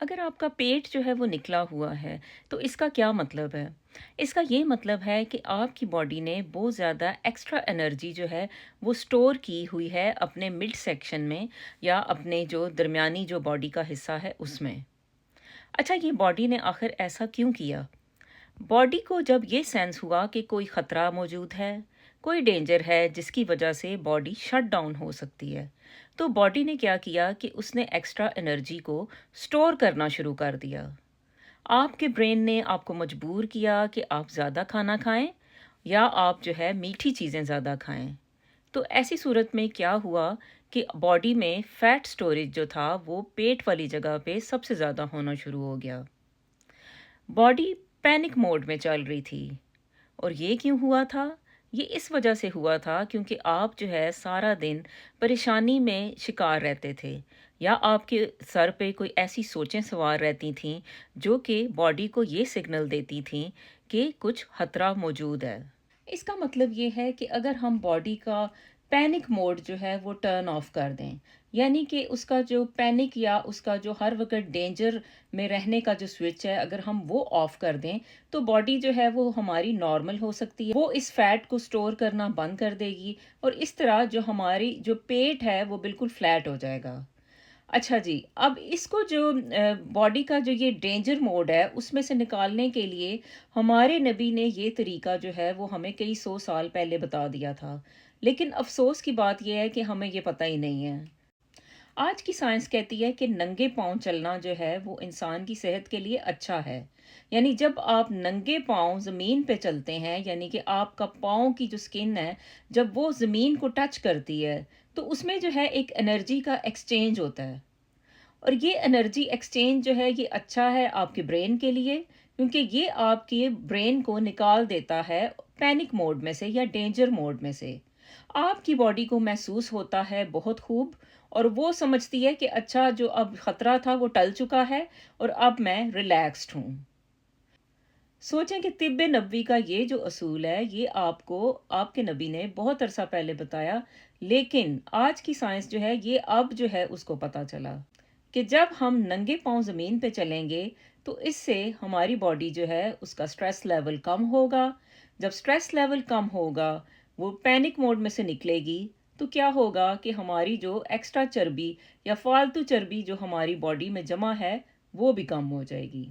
अगर आपका पेट जो है वो निकला हुआ है, तो इसका क्या मतलब है? इसका ये मतलब है कि आपकी बॉडी ने बहुत ज़्यादा एक्स्ट्रा एनर्जी जो है वो स्टोर की हुई है अपने मिड सेक्शन में या अपने जो दरमियानी जो बॉडी का हिस्सा है उसमें। अच्छा, ये बॉडी ने आखिर ऐसा क्यों किया? बॉडी को जब ये सेंस हुआ कि कोई ख़तरा मौजूद है, कोई डेंजर है जिसकी वजह से बॉडी शट डाउन हो सकती है, तो बॉडी ने क्या किया कि उसने एक्स्ट्रा एनर्जी को स्टोर करना शुरू कर दिया। आपके ब्रेन ने आपको मजबूर किया कि आप ज़्यादा खाना खाएं या आप जो है मीठी चीज़ें ज़्यादा खाएं। तो ऐसी सूरत में क्या हुआ कि बॉडी में फैट स्टोरेज जो था वो पेट वाली जगह पे सबसे ज़्यादा होना शुरू हो गया। बॉडी पैनिक मोड में चल रही थी। और ये क्यों हुआ था? ये इस वजह से हुआ था क्योंकि आप जो है सारा दिन परेशानी में शिकार रहते थे या आपके सर पे कोई ऐसी सोचें सवार रहती थीं जो कि बॉडी को ये सिग्नल देती थीं कि कुछ खतरा मौजूद है। इसका मतलब ये है कि अगर हम बॉडी का पैनिक मोड जो है वो टर्न ऑफ कर दें, यानी कि उसका जो पैनिक या उसका जो हर वक्त डेंजर में रहने का जो स्विच है अगर हम वो ऑफ कर दें, तो बॉडी जो है वो हमारी नॉर्मल हो सकती है, वो इस फैट को स्टोर करना बंद कर देगी और इस तरह जो हमारी जो पेट है वो बिल्कुल फ्लैट हो जाएगा। अच्छा जी, अब इसको जो बॉडी का जो ये डेंजर मोड है, उसमें से निकालने के लिए हमारे नबी ने ये तरीका जो है वो हमें कई 100 साल पहले बता दिया था। लेकिन अफ़सोस की बात ये है कि हमें ये पता ही नहीं है। आज की साइंस कहती है कि नंगे पाँव चलना जो है वो इंसान की सेहत के लिए अच्छा है। यानी जब आप नंगे पाँव ज़मीन पे चलते हैं, यानी कि आपका पाँव की जो स्किन है, जब वो ज़मीन को टच करती है, तो उसमें जो है एक एनर्जी का एक्सचेंज होता है। और ये एनर्जी एक्सचेंज जो है ये अच्छा है आपके ब्रेन के लिए, क्योंकि ये आपके ब्रेन को निकाल देता है पैनिक मोड में से या डेंजर मोड में से। आपकी बॉडी को महसूस होता है बहुत खूब और वो समझती है कि अच्छा, जो अब खतरा था वो टल चुका है और अब मैं रिलैक्स्ड हूँ। सोचें कि तिब्ब नबवी का ये जो असूल है ये आपको आपके नबी ने बहुत अरसा पहले बताया, लेकिन आज की साइंस जो है ये अब जो है उसको पता चला कि जब हम नंगे पांव ज़मीन पे चलेंगे तो इससे हमारी बॉडी जो है उसका स्ट्रेस लेवल कम होगा। जब स्ट्रेस लेवल कम होगा, वो पैनिक मोड में से निकलेगी, तो क्या होगा कि हमारी जो एक्स्ट्रा चर्बी या फालतू चर्बी जो हमारी बॉडी में जमा है वो भी कम हो जाएगी।